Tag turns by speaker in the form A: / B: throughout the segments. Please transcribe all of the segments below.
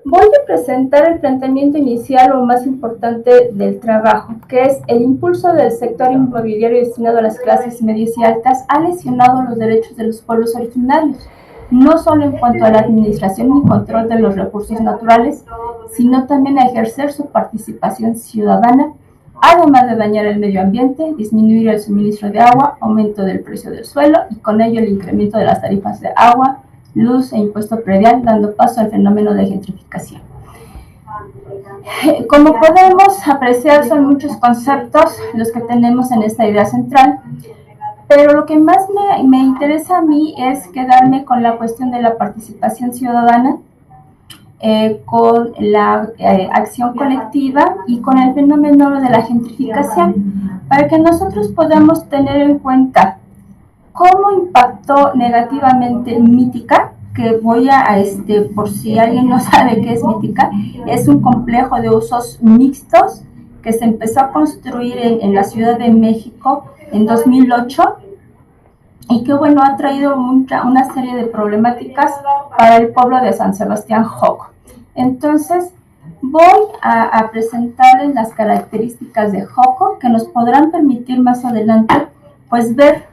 A: Voy a presentar el planteamiento inicial o más importante del trabajo, que es el impulso del sector inmobiliario destinado a las clases medias y altas ha lesionado los derechos de los pueblos originarios, no solo en cuanto a la administración y control de los recursos naturales, sino también a ejercer su participación ciudadana, además de dañar el medio ambiente, disminuir el suministro de agua, aumento del precio del suelo y con ello el incremento de las tarifas de agua, luz e impuesto predial, dando paso al fenómeno de gentrificación. Como podemos apreciar, son muchos conceptos los que tenemos en esta idea central, pero lo que más me interesa a mí es quedarme con la cuestión de la participación ciudadana, con la acción colectiva y con el fenómeno de la gentrificación, para que nosotros podamos tener en cuenta cómo impactó negativamente Mítica, que voy a, por si alguien no sabe qué es Mítica, es un complejo de usos mixtos que se empezó a construir en la Ciudad de México en 2008 y que, bueno, ha traído una serie de problemáticas para el pueblo de San Sebastián Joco. Entonces, voy a presentarles las características de Joco que nos podrán permitir más adelante, pues, ver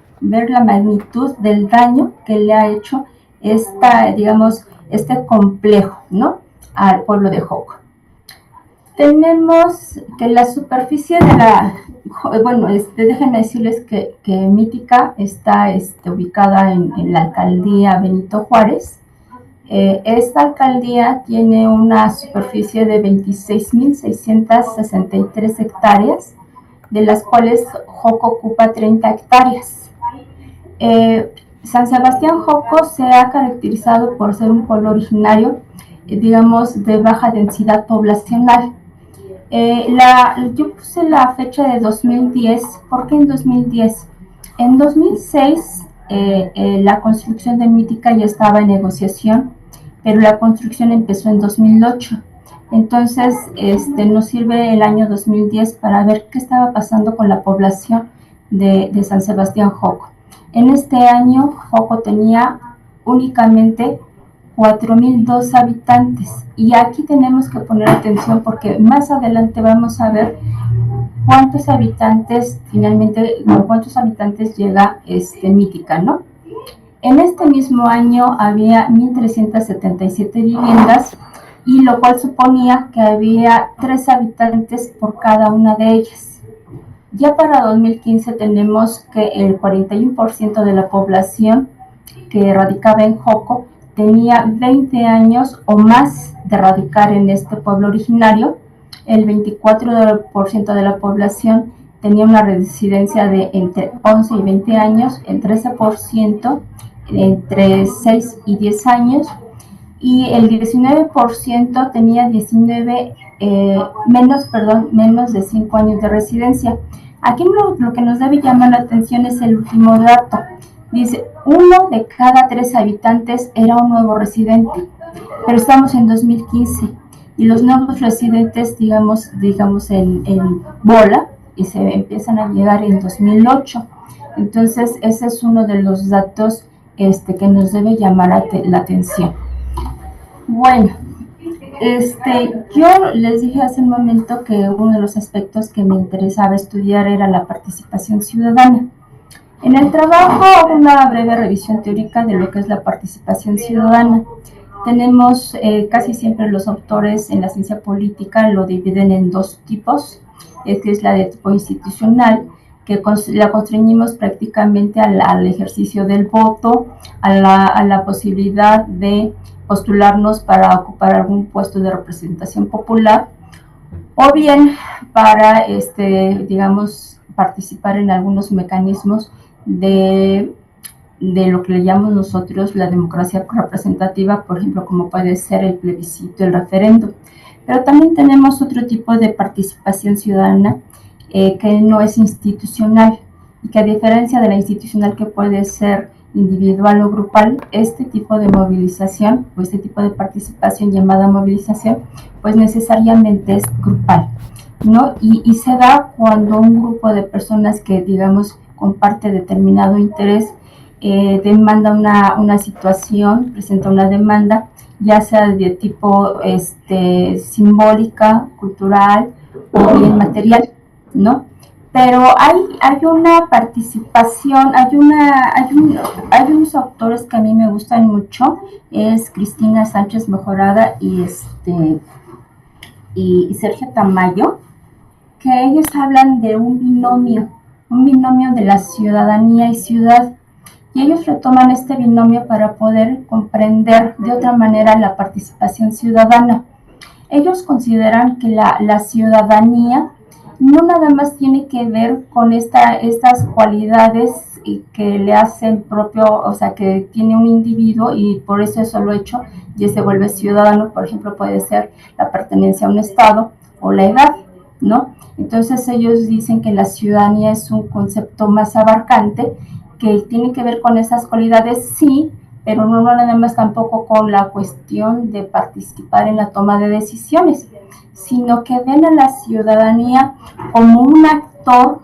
A: la magnitud del daño que le ha hecho este complejo, ¿no?, al pueblo de Joco. Tenemos que la superficie de la... Bueno, déjenme decirles que Mítica está ubicada en la alcaldía Benito Juárez. Esta alcaldía tiene una superficie de 26.663 hectáreas, de las cuales Joco ocupa 30 hectáreas. San Sebastián Joco se ha caracterizado por ser un pueblo originario, digamos, de baja densidad poblacional. Yo puse la fecha de 2010. ¿Por qué en 2010? En 2006 la construcción de Mítica ya estaba en negociación, pero la construcción empezó en 2008. Entonces nos sirve el año 2010 para ver qué estaba pasando con la población de San Sebastián Joco. En este año Joco tenía únicamente 4,002 habitantes, y aquí tenemos que poner atención porque más adelante vamos a ver cuántos habitantes llega Mítica, ¿no? En este mismo año había 1,377 viviendas, y lo cual suponía que había 3 habitantes por cada una de ellas. Ya para 2015 tenemos que el 41% de la población que radicaba en Joco tenía 20 años o más de radicar en este pueblo originario. El 24% de la población tenía una residencia de entre 11 y 20 años, el 13% entre 6 y 10 años, y el 19% tenía menos de 5 años de residencia. Aquí lo que nos debe llamar la atención es el último dato. Dice, 1 de cada 3 habitantes era un nuevo residente, pero estamos en 2015 y los nuevos residentes, digamos en bola, y se empiezan a llegar en 2008. Entonces, ese es uno de los datos que nos debe llamar la atención. Bueno, yo les dije hace un momento que uno de los aspectos que me interesaba estudiar era la participación ciudadana. En el trabajo hago una breve revisión teórica de lo que es la participación ciudadana. Tenemos casi siempre los autores en la ciencia política lo dividen en 2 tipos, que es la de tipo institucional, que la constreñimos prácticamente al ejercicio del voto, a la posibilidad de postularnos para ocupar algún puesto de representación popular, o bien para, participar en algunos mecanismos de lo que le llamamos nosotros la democracia representativa, por ejemplo, como puede ser el plebiscito, el referéndum. Pero también tenemos otro tipo de participación ciudadana que no es institucional, y que a diferencia de la institucional, que puede ser individual o grupal, este tipo de movilización o este tipo de participación llamada movilización, pues necesariamente es grupal, ¿no? Y se da cuando un grupo de personas que, digamos, comparte determinado interés demanda una situación, presenta una demanda, ya sea de tipo simbólica, cultural o bien material, ¿no? Pero hay una participación, hay unos autores que a mí me gustan mucho, es Cristina Sánchez Mejorada y Sergio Tamayo, que ellos hablan de un binomio de la ciudadanía y ciudad. Y ellos retoman este binomio para poder comprender de otra manera la participación ciudadana. Ellos consideran que la ciudadanía no nada más tiene que ver con estas cualidades que le hacen propio, o sea, que tiene un individuo y por eso lo hecho ya se vuelve ciudadano. Por ejemplo, puede ser la pertenencia a un estado o la edad, ¿no? Entonces ellos dicen que la ciudadanía es un concepto más abarcante que tiene que ver con esas cualidades, sí, pero no nada más tampoco con la cuestión de participar en la toma de decisiones, sino que ven a la ciudadanía como un actor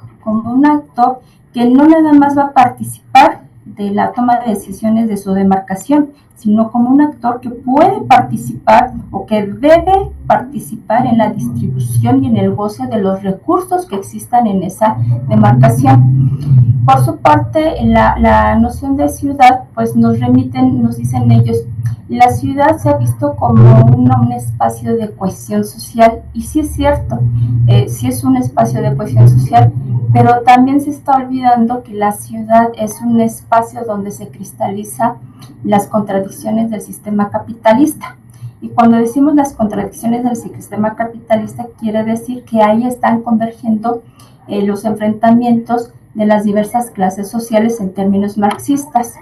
A: que no nada más va a participar de la toma de decisiones de su demarcación, sino como un actor que puede participar o que debe participar en la distribución y en el goce de los recursos que existan en esa demarcación. Por su parte, la noción de ciudad, pues nos dicen ellos, la ciudad se ha visto como un espacio de cohesión social, y sí es cierto, sí es un espacio de cohesión social, pero también se está olvidando que la ciudad es un espacio donde se cristaliza las contradicciones del sistema capitalista. Y cuando decimos las contradicciones del sistema capitalista, quiere decir que ahí están convergiendo los enfrentamientos de las diversas clases sociales en términos marxistas.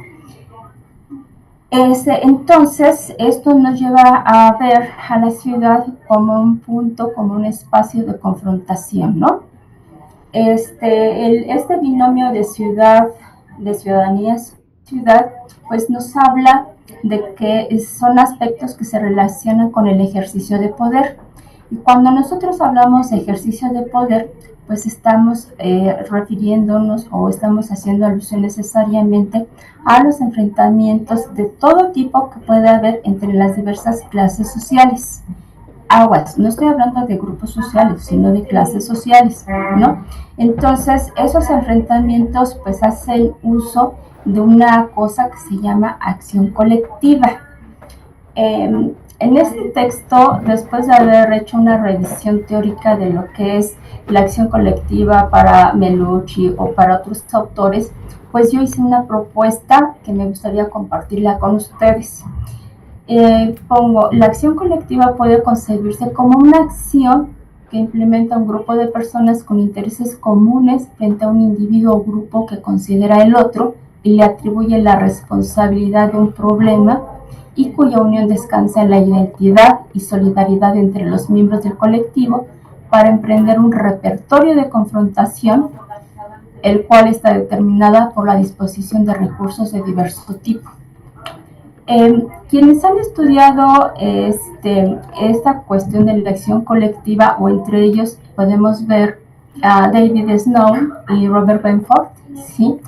A: Entonces, esto nos lleva a ver a la ciudad como un punto, como un espacio de confrontación, ¿no? Este binomio de ciudadanía, ciudad, pues nos habla de que son aspectos que se relacionan con el ejercicio de poder. Y cuando nosotros hablamos de ejercicio de poder, pues estamos refiriéndonos o estamos haciendo alusión necesariamente a los enfrentamientos de todo tipo que puede haber entre las diversas clases sociales. Aguas, no estoy hablando de grupos sociales, sino de clases sociales, ¿no? Entonces, esos enfrentamientos pues hacen uso de una cosa que se llama acción colectiva. En este texto, después de haber hecho una revisión teórica de lo que es la acción colectiva para Melucci o para otros autores, pues yo hice una propuesta que me gustaría compartirla con ustedes. Pongo, la acción colectiva puede concebirse como una acción que implementa un grupo de personas con intereses comunes frente a un individuo o grupo que considera el otro y le atribuye la responsabilidad de un problema y cuya unión descansa en la identidad y solidaridad entre los miembros del colectivo para emprender un repertorio de confrontación, el cual está determinada por la disposición de recursos de diverso tipo. Quienes han estudiado esta cuestión de la acción colectiva, o entre ellos podemos ver a David Snow y Robert Benford, ¿sí?,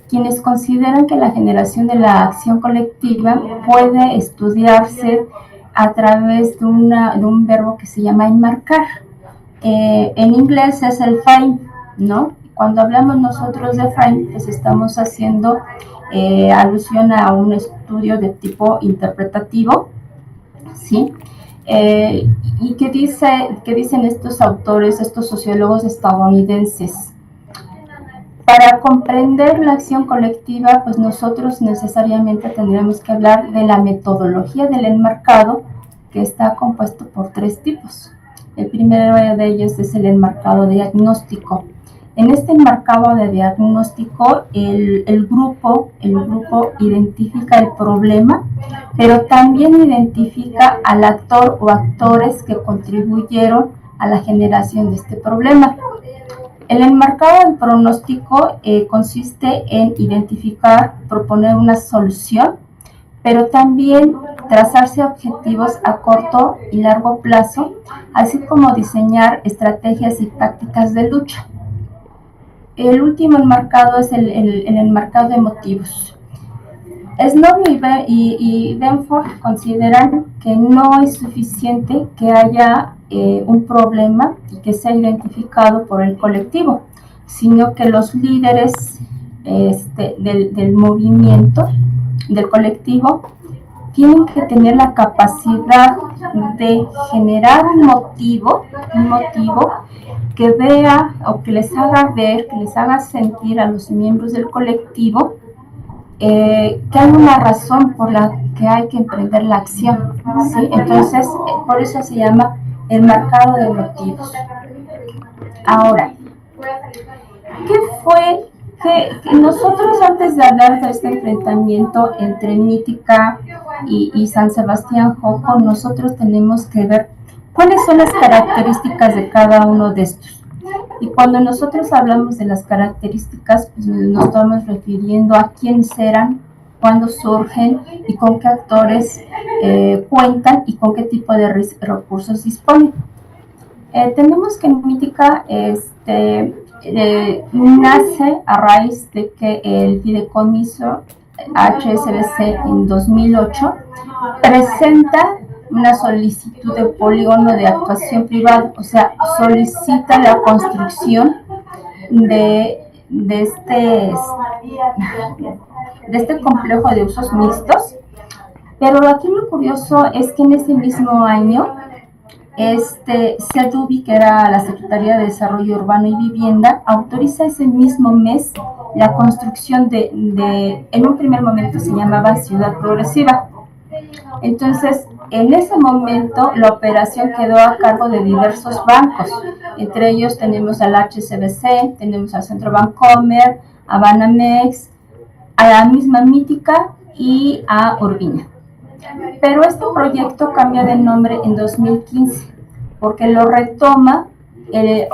A: quienes consideran que la generación de la acción colectiva puede estudiarse a través de un verbo que se llama enmarcar. En inglés es el frame, ¿no? Cuando hablamos nosotros de frame, pues estamos haciendo alusión a un estudio de tipo interpretativo, ¿sí? ¿Y qué dicen estos autores, estos sociólogos estadounidenses? Para comprender la acción colectiva, pues nosotros necesariamente tendríamos que hablar de la metodología del enmarcado, que está compuesto por 3 tipos. El primero de ellos es el enmarcado diagnóstico. En este enmarcado de diagnóstico, el grupo identifica el problema, pero también identifica al actor o actores que contribuyeron a la generación de este problema. El enmarcado del pronóstico consiste en identificar, proponer una solución, pero también trazarse objetivos a corto y largo plazo, así como diseñar estrategias y tácticas de lucha. El último enmarcado es el enmarcado de motivos. Snow y Benford consideran que no es suficiente que haya un problema y que sea identificado por el colectivo, sino que los líderes del movimiento, del colectivo, tienen que tener la capacidad de generar un motivo que vea o que les haga ver, que les haga sentir a los miembros del colectivo que hay una razón por la que hay que emprender la acción, ¿sí? Entonces, por eso se llama el marcado de motivos. Ahora, ¿qué fue? Que nosotros, antes de hablar de este enfrentamiento entre Mítica y San Sebastián Joco, nosotros tenemos que ver cuáles son las características de cada uno de estos. Y cuando nosotros hablamos de las características, pues nos estamos refiriendo a quiénes eran, cuándo surgen y con qué actores cuentan y con qué tipo de recursos disponen. Tenemos que Mítica nace a raíz de que el fideicomiso HSBC en 2008 presenta una solicitud de polígono de actuación privada, o sea, solicita la construcción de este complejo de usos mixtos. Pero aquí lo curioso es que en ese mismo año SEDUBI, que era la Secretaría de Desarrollo Urbano y Vivienda, autoriza ese mismo mes la construcción en un primer momento se llamaba Ciudad Progresiva. Entonces, en ese momento la operación quedó a cargo de diversos bancos. Entre ellos tenemos al HSBC, tenemos al Centro Bancomer, a Banamex, a la misma Mítica y a Urbina. Pero este proyecto cambia de nombre en 2015 porque lo retoma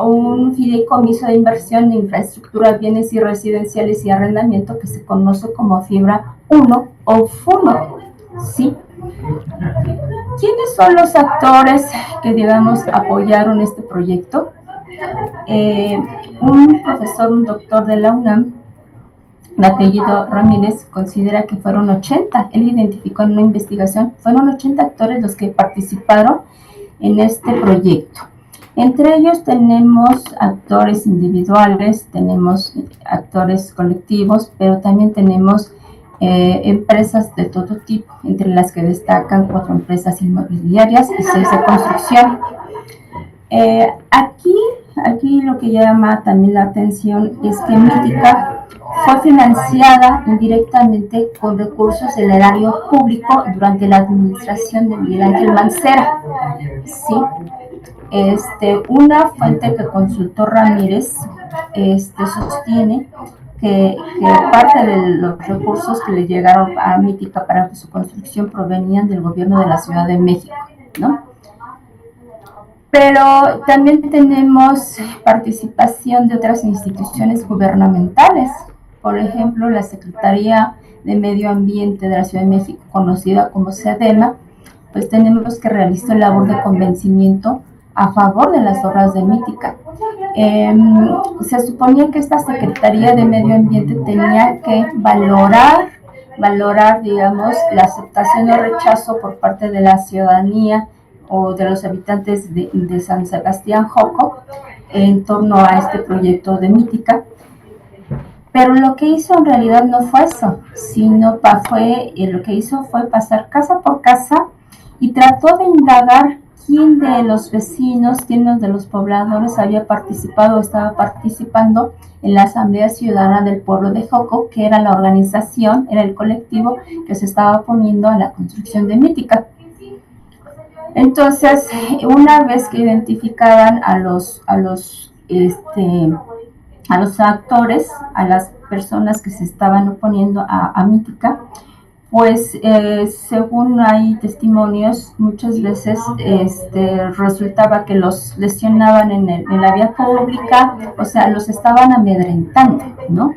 A: un fideicomiso de inversión de infraestructura, bienes y residenciales y arrendamiento que se conoce como Fibra 1 o FUNO. ¿Sí? ¿Quiénes son los actores que, digamos, apoyaron este proyecto? Un profesor, un doctor de la UNAM, de apellido Ramírez, considera que fueron 80, él identificó en una investigación, fueron 80 actores los que participaron en este proyecto. Entre ellos tenemos actores individuales, tenemos actores colectivos, pero también tenemos empresas de todo tipo, entre las que destacan 4 empresas inmobiliarias y 6 de construcción. Aquí lo que llama también la atención es que Mítica fue financiada indirectamente con recursos del erario público durante la administración de Miguel Ángel Mancera. ¿Sí? Una fuente que consultó Ramírez sostiene que parte de los recursos que le llegaron a Mítica para su construcción provenían del gobierno de la Ciudad de México, ¿no? Pero también tenemos participación de otras instituciones gubernamentales, por ejemplo, la Secretaría de Medio Ambiente de la Ciudad de México, conocida como SEDEMA, pues tenemos que realizar labor de convencimiento a favor de las obras de Mítica. Se suponía que esta Secretaría de Medio Ambiente tenía que valorar, digamos, la aceptación o rechazo por parte de la ciudadanía o de los habitantes de San Sebastián Joco en torno a este proyecto de Mítica. Pero lo que hizo en realidad no fue eso, sino lo que hizo fue pasar casa por casa y trató de indagar quién de los vecinos, quién de los pobladores había participado o estaba participando en la Asamblea Ciudadana del Pueblo de Joco, que era la organización, era el colectivo que se estaba oponiendo a la construcción de Mítica. Entonces, una vez que identificaban a los actores, a las personas que se estaban oponiendo a Mítica, pues según hay testimonios, muchas veces resultaba que los lesionaban en la vía pública, o sea, los estaban amedrentando, ¿no?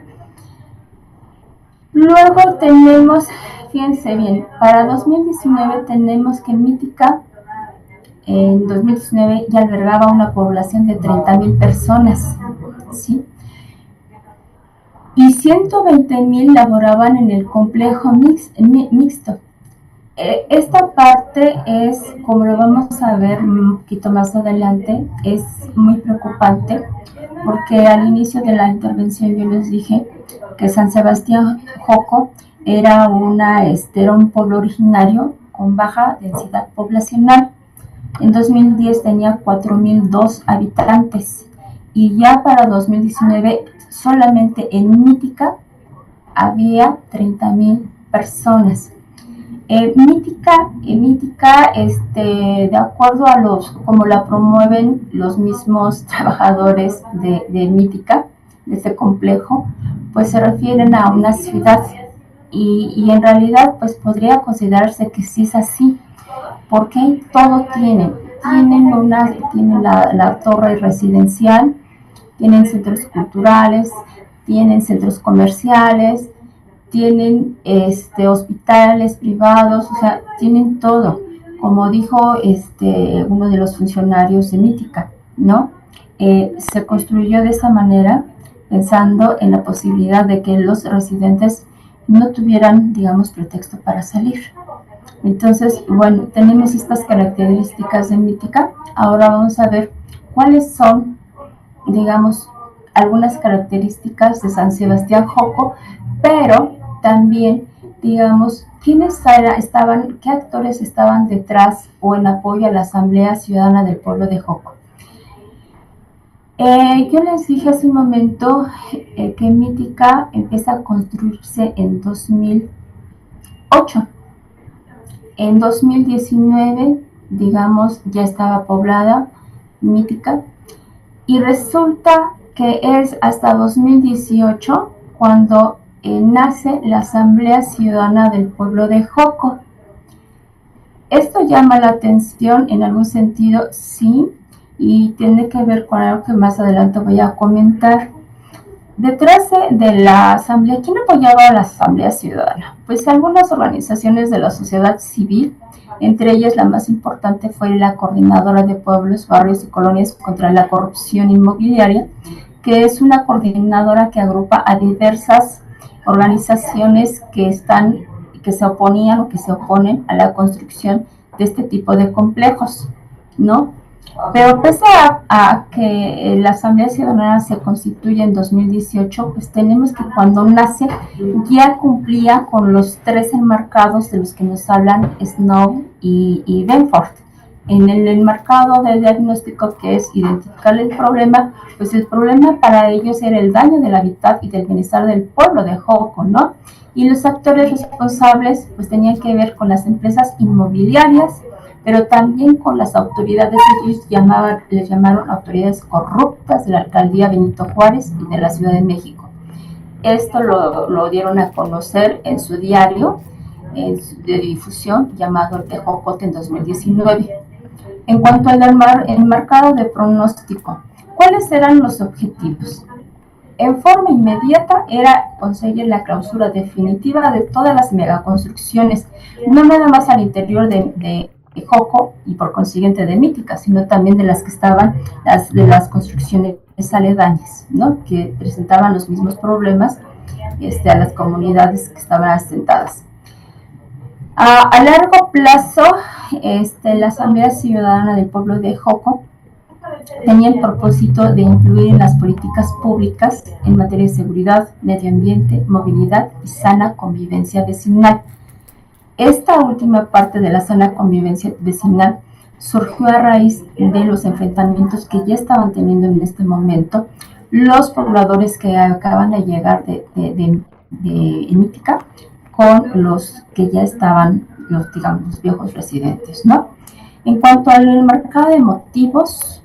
A: Luego tenemos, fíjense bien, para 2019 tenemos que Mítica en 2019 ya albergaba una población de 30,000 personas, ¿sí? y 120,000 laboraban en el complejo mixto. Esta parte es, como lo vamos a ver un poquito más adelante, es muy preocupante porque al inicio de la intervención yo les dije que San Sebastián Joco era un pueblo originario con baja densidad poblacional. En 2010 tenía 4,002 habitantes y ya para 2019 solamente en Mítica había 30,000 personas. Mítica, de acuerdo a como la promueven los mismos trabajadores de Mítica, de este complejo, pues se refieren a una ciudad y en realidad pues podría considerarse que sí es así, porque todo tienen la torre residencial, tienen centros culturales, tienen centros comerciales, tienen hospitales privados, o sea, tienen todo, como dijo uno de los funcionarios de Mítica, ¿no? Se construyó de esa manera pensando en la posibilidad de que los residentes no tuvieran, digamos, pretexto para salir. Entonces, bueno, tenemos estas características de Mítica. Ahora vamos a ver cuáles son, digamos, algunas características de San Sebastián Joco, pero también, digamos, qué actores estaban detrás o en apoyo a la Asamblea Ciudadana del Pueblo de Joco. Yo les dije hace un momento que Mítica empieza a construirse en 2008. En 2019, digamos, ya estaba poblada Mítica, y resulta que es hasta 2018 cuando nace la Asamblea Ciudadana del Pueblo de Joco. Esto llama la atención en algún sentido, sí, y tiene que ver con algo que más adelante voy a comentar. Detrás de la Asamblea, ¿quién apoyaba a la Asamblea Ciudadana? Pues algunas organizaciones de la sociedad civil, entre ellas la más importante fue la Coordinadora de Pueblos, Barrios y Colonias contra la Corrupción Inmobiliaria, que es una coordinadora que agrupa a diversas organizaciones que se oponían o que se oponen a la construcción de este tipo de complejos, ¿no? Pero pese a que la Asamblea Ciudadana se constituye en 2018, pues tenemos que cuando nace ya cumplía con los 3 enmarcados de los que nos hablan Snow y Benford. En el enmarcado del diagnóstico, que es identificar el problema, pues el problema para ellos era el daño del hábitat y del bienestar del pueblo de Joco, ¿no? Y los actores responsables pues tenían que ver con las empresas inmobiliarias, pero también con las autoridades. Ellos les llamaron autoridades corruptas de la alcaldía Benito Juárez y de la Ciudad de México. Esto lo dieron a conocer en su diario de difusión llamado El Tejocote en 2019. En cuanto al enmarcado de pronóstico, ¿cuáles eran los objetivos? En forma inmediata era conseguir la clausura definitiva de todas las megaconstrucciones, no nada más al interior de Joco y por consiguiente de Mítica, sino también de las que estaban, de las construcciones aledañas, ¿no? Que presentaban los mismos problemas a las comunidades que estaban asentadas. A largo plazo, la Asamblea Ciudadana del Pueblo de Joco tenía el propósito de influir en las políticas públicas en materia de seguridad, medio ambiente, movilidad y sana convivencia vecinal. Esta última parte de la sana convivencia vecinal surgió a raíz de los enfrentamientos que ya estaban teniendo en este momento los pobladores que acaban de llegar de Mítica con los que ya estaban, los viejos residentes, ¿no? En cuanto al mercado de motivos,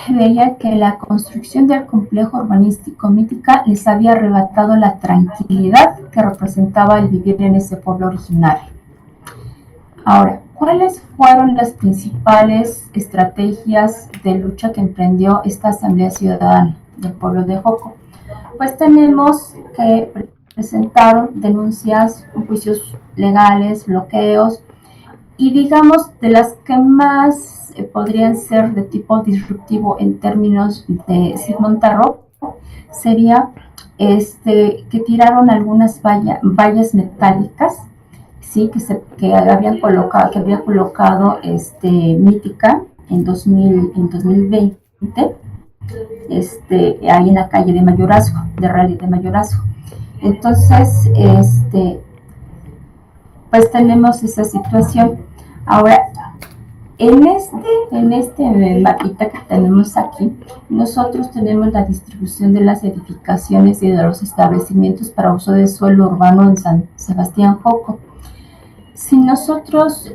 A: veía que la construcción del complejo urbanístico Mítica les había arrebatado la tranquilidad que representaba el vivir en ese pueblo originario. Ahora, ¿cuáles fueron las principales estrategias de lucha que emprendió esta Asamblea Ciudadana del Pueblo de Joco? Pues tenemos que presentaron denuncias, juicios legales, bloqueos, y digamos de las que más podrían ser de tipo disruptivo en términos de Sid Monterro, sería que tiraron algunas vallas metálicas, sí, que había colocado Mítica en 2020, ahí en la calle de Mayorazgo, de Rally de Mayorazgo. Entonces, pues tenemos esa situación. Ahora, en este mapita que tenemos aquí, nosotros tenemos la distribución de las edificaciones y de los establecimientos para uso de suelo urbano en San Sebastián Joco. Si nosotros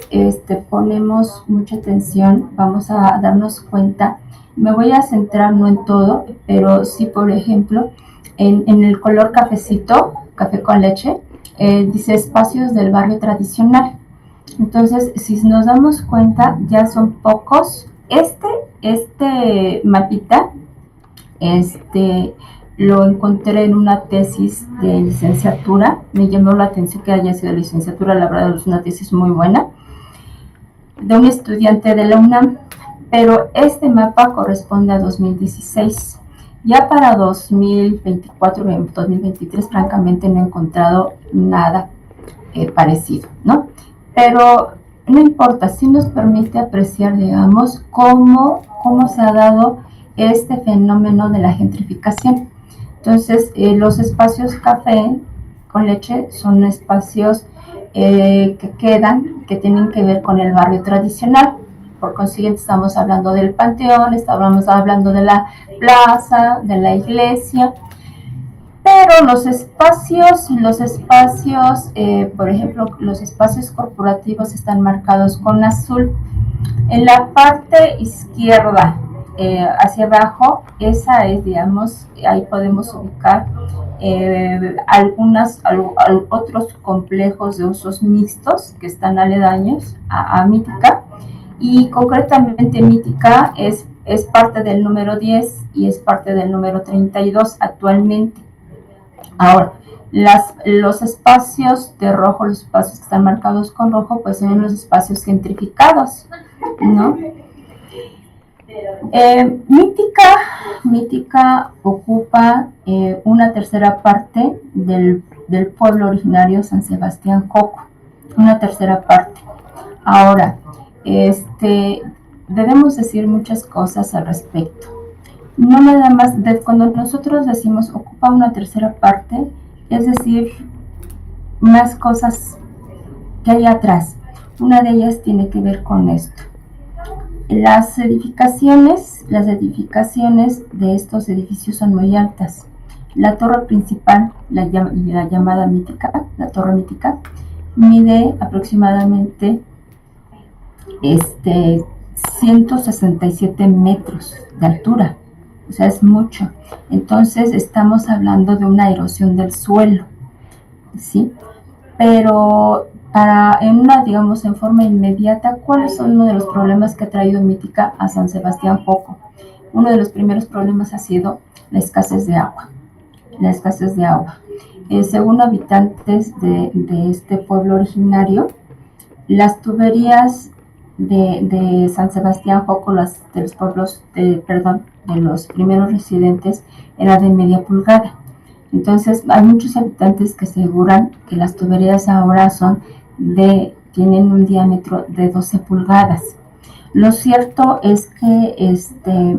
A: ponemos mucha atención, vamos a darnos cuenta. Me voy a centrar no en todo, pero sí, por ejemplo, en el color cafecito, café con leche, dice espacios del barrio tradicional. Entonces, si nos damos cuenta, ya son pocos. Este mapita, lo encontré en una tesis de licenciatura. Me llamó la atención que haya sido licenciatura, la verdad es una tesis muy buena, de un estudiante de la UNAM, pero este mapa corresponde a 2016. Ya para 2024, 2023, francamente no he encontrado nada parecido, ¿no? Pero no importa, sí nos permite apreciar, digamos, cómo se ha dado este fenómeno de la gentrificación. Entonces, los espacios café con leche son espacios que tienen que ver con el barrio tradicional. Por consiguiente, estamos hablando del panteón, estamos hablando de la plaza, de la iglesia. Pero los espacios, por ejemplo, los espacios corporativos están marcados con azul. En la parte izquierda, hacia abajo, esa es, digamos, ahí podemos ubicar otros complejos de usos mixtos que están aledaños a Mítica, y concretamente Mítica es parte del número 10 y es parte del número 32 actualmente. Ahora, los espacios de rojo, los espacios que están marcados con rojo, pues son los espacios gentrificados, ¿no? Mítica ocupa una tercera parte del pueblo originario San Sebastián Joco, una tercera parte. Ahora, debemos decir muchas cosas al respecto. No nada más, cuando nosotros decimos ocupa una tercera parte, es decir, más cosas que hay atrás. Una de ellas tiene que ver con esto. Las edificaciones de estos edificios son muy altas. La torre principal, la llamada Mítica, la torre Mítica, mide aproximadamente 167 metros de altura. O sea, es mucho. Entonces, estamos hablando de una erosión del suelo, ¿sí? Pero en forma inmediata, ¿cuáles son uno de los problemas que ha traído Mítica a San Sebastián Joco? Uno de los primeros problemas ha sido la escasez de agua. Según habitantes de este pueblo originario, las tuberías de San Sebastián Joco, de los primeros residentes, era de media pulgada. Entonces, hay muchos habitantes que aseguran que las tuberías ahora tienen un diámetro de 12 pulgadas. Lo cierto es que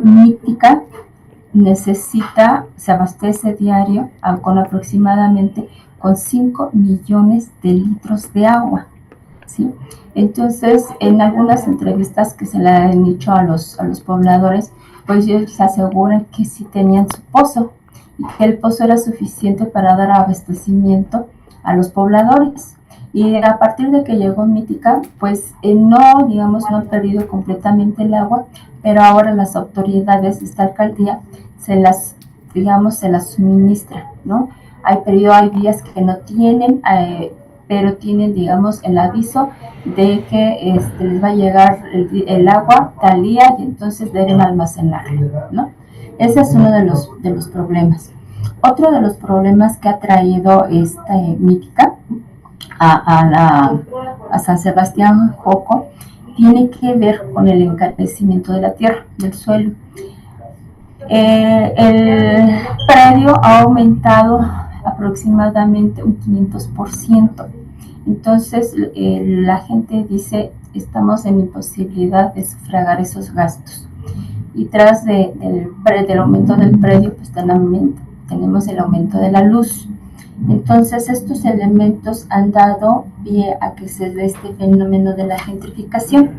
A: Mítica se abastece diario con aproximadamente 5 millones de litros de agua, ¿sí? Entonces, en algunas entrevistas que se le han hecho a los pobladores, pues ellos aseguran que sí tenían su pozo y que el pozo era suficiente para dar abastecimiento a los pobladores. Y a partir de que llegó Mítica, pues no han perdido completamente el agua, pero ahora las autoridades de esta alcaldía se las suministran, ¿no? Hay días que no tienen, pero tienen, el aviso de que les va a llegar el agua tal día y entonces deben almacenarlo, ¿no? Ese es uno de los problemas. Otro de los problemas que ha traído esta Mítica a San Sebastián Joco tiene que ver con el encarecimiento de la tierra, del suelo. El predio ha aumentado aproximadamente un 500%. Entonces, la gente dice, estamos en imposibilidad de sufragar esos gastos. Y tras del aumento del predio, pues tenemos el aumento de la luz. Entonces, estos elementos han dado pie a que se dé este fenómeno de la gentrificación.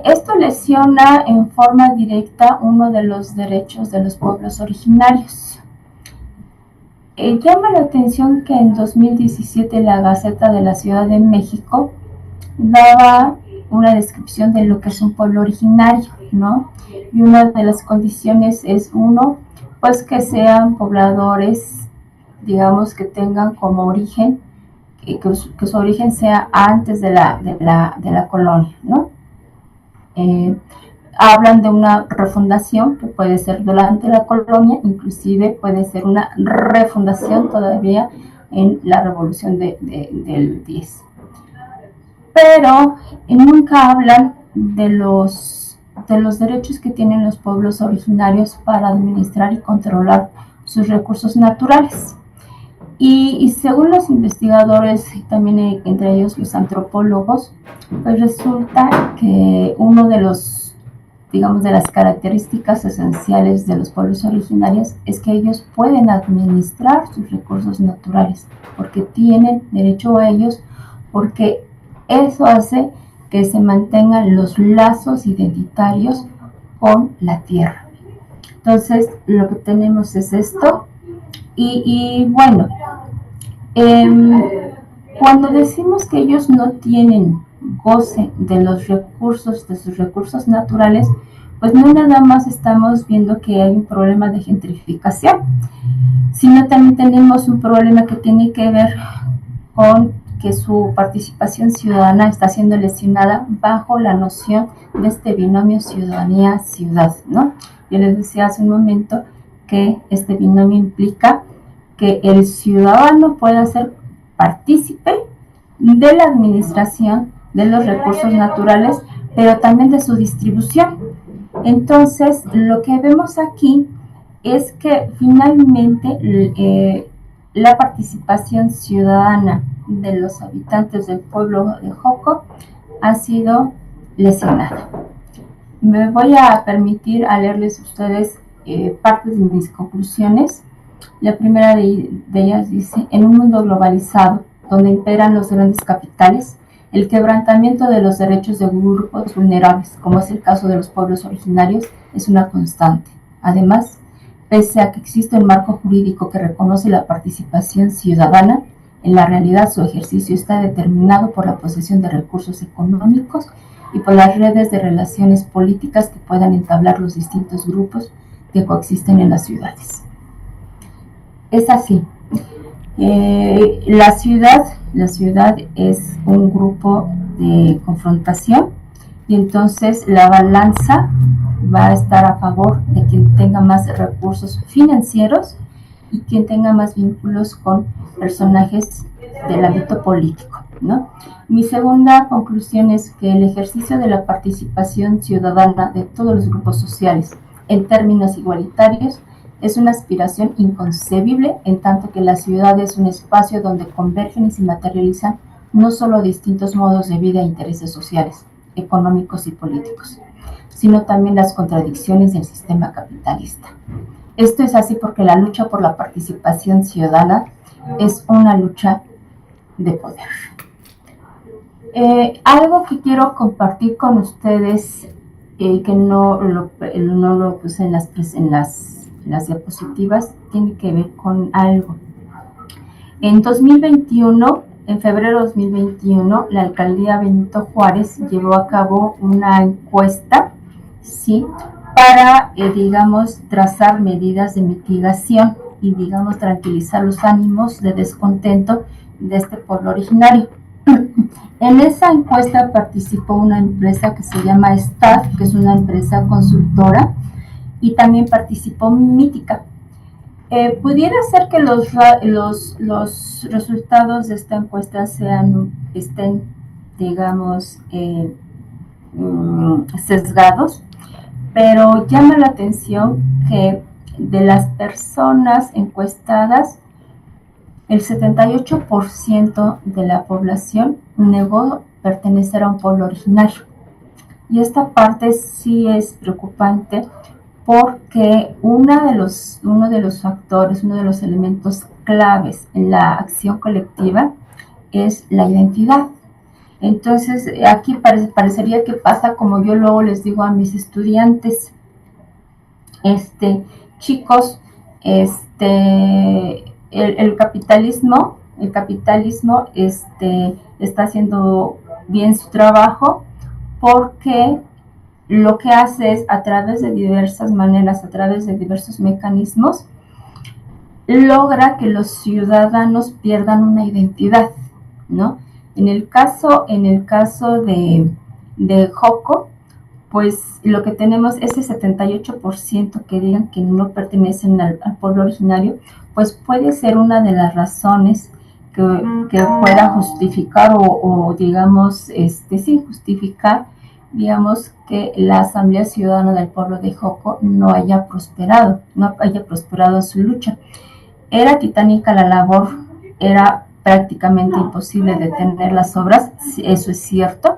A: Esto lesiona en forma directa uno de los derechos de los pueblos originarios. Llama la atención que en 2017 la Gaceta de la Ciudad de México daba una descripción de lo que es un pueblo originario, ¿no? Y una de las condiciones es, uno, pues que sean pobladores, digamos, que tengan como origen, que su origen sea antes de la colonia, ¿no? Hablan de una refundación que puede ser durante la colonia, inclusive puede ser una refundación todavía en la revolución del 10. Pero nunca hablan de los derechos que tienen los pueblos originarios para administrar y controlar sus recursos naturales. Y según los investigadores, y también entre ellos los antropólogos, pues resulta que uno de los, digamos, de las características esenciales de los pueblos originarios es que ellos pueden administrar sus recursos naturales, porque tienen derecho a ellos, porque eso hace que se mantengan los lazos identitarios con la tierra. Entonces, lo que tenemos es esto. Y bueno, cuando decimos que ellos no tienen goce de sus recursos naturales, pues no nada más estamos viendo que hay un problema de gentrificación, sino también tenemos un problema que tiene que ver con que su participación ciudadana está siendo lesionada bajo la noción de este binomio ciudadanía-ciudad, ¿no? Yo les decía hace un momento que este binomio implica que el ciudadano pueda ser partícipe de la administración de los recursos naturales, pero también de su distribución. Entonces, lo que vemos aquí es que finalmente la participación ciudadana de los habitantes del pueblo de Joco ha sido lesionada. Me voy a permitir a leerles a ustedes parte de mis conclusiones. La primera de ellas dice: en un mundo globalizado, donde imperan los grandes capitales, el quebrantamiento de los derechos de grupos vulnerables, como es el caso de los pueblos originarios, es una constante. Además, pese a que existe un marco jurídico que reconoce la participación ciudadana, en la realidad su ejercicio está determinado por la posesión de recursos económicos y por las redes de relaciones políticas que puedan entablar los distintos grupos que coexisten en las ciudades. Es así. La ciudad es un grupo de confrontación, y entonces la balanza va a estar a favor de quien tenga más recursos financieros y quien tenga más vínculos con personajes del ámbito político, ¿no? Mi segunda conclusión es que el ejercicio de la participación ciudadana de todos los grupos sociales en términos igualitarios es una aspiración inconcebible, en tanto que la ciudad es un espacio donde convergen y se materializan no solo distintos modos de vida e intereses sociales, económicos y políticos, sino también las contradicciones del sistema capitalista. Esto es así porque la lucha por la participación ciudadana es una lucha de poder. Algo que quiero compartir con ustedes, que no lo puse en las diapositivas, tiene que ver con algo. En 2021, en febrero de 2021, la alcaldía Benito Juárez llevó a cabo una encuesta, ¿sí?, para, digamos, trazar medidas de mitigación y, digamos, tranquilizar los ánimos de descontento de este pueblo originario. En esa encuesta participó una empresa que se llama STAD, que es una empresa consultora, y también participó Mítica. Pudiera ser que los resultados de esta encuesta estén, digamos, sesgados, pero llama la atención que de las personas encuestadas, el 78% de la población negó pertenecer a un pueblo originario. Y esta parte sí es preocupante porque uno de los factores, uno de los elementos claves en la acción colectiva es la identidad. Entonces, aquí parecería que pasa como yo luego les digo a mis estudiantes, chicos, el capitalismo está haciendo bien su trabajo porque lo que hace es, a través de diversas maneras, a través de diversos mecanismos, logra que los ciudadanos pierdan una identidad, ¿no? En el caso de Joco, pues lo que tenemos es ese 78% que digan que no pertenecen al pueblo originario, pues puede ser una de las razones que pueda justificar o digamos, sin justificar, digamos, que la Asamblea Ciudadana del Pueblo de Joco no haya prosperado su lucha. Era titánica la labor, era prácticamente imposible detener las obras, eso es cierto,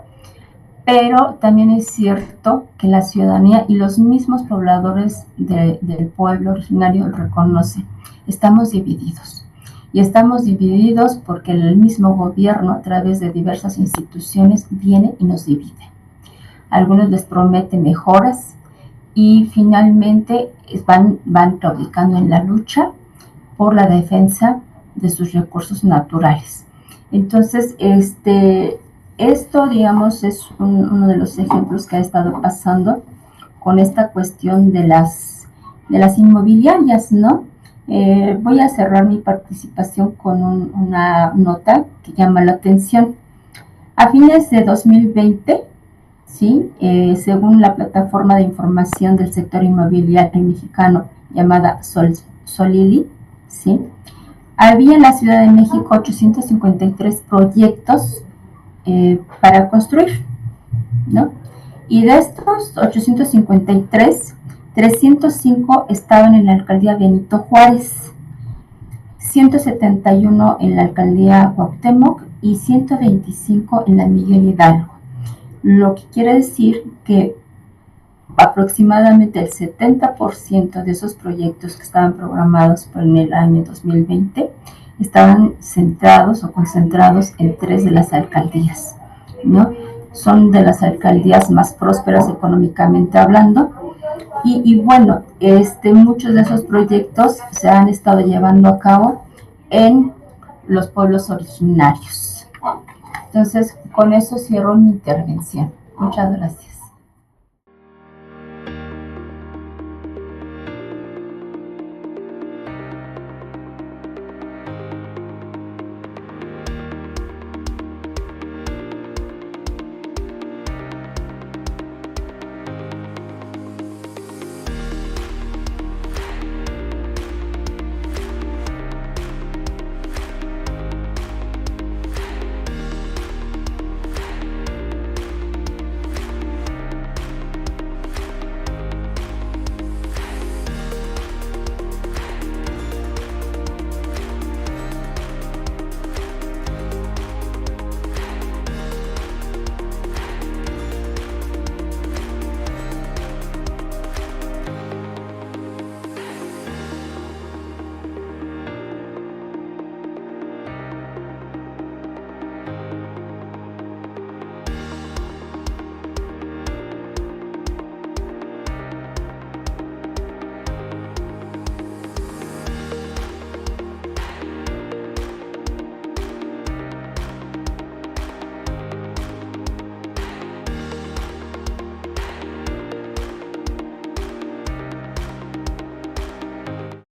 A: pero también es cierto que la ciudadanía y los mismos pobladores del pueblo originario lo reconocen. Estamos divididos. Y estamos divididos porque el mismo gobierno, a través de diversas instituciones, viene y nos divide. Algunos les prometen mejoras y finalmente van claudicando en la lucha por la defensa de sus recursos naturales. Entonces, esto, digamos, es uno de los ejemplos que ha estado pasando con esta cuestión de las inmobiliarias, ¿no? Voy a cerrar mi participación con una nota que llama la atención. A fines de 2020, ¿sí? Según la plataforma de información del sector inmobiliario mexicano llamada Solili, ¿sí? Había en la Ciudad de México 853 proyectos para construir, ¿no? Y de estos 853, 305 estaban en la alcaldía Benito Juárez, 171 en la alcaldía Cuauhtémoc y 125 en la Miguel Hidalgo. Lo que quiere decir que aproximadamente el 70% de esos proyectos que estaban programados para el año 2020 estaban centrados o concentrados en 3 de las alcaldías, ¿no? Son de las alcaldías más prósperas económicamente hablando y bueno, muchos de esos proyectos se han estado llevando a cabo en los pueblos originarios. Entonces, con eso cierro mi intervención. Muchas gracias.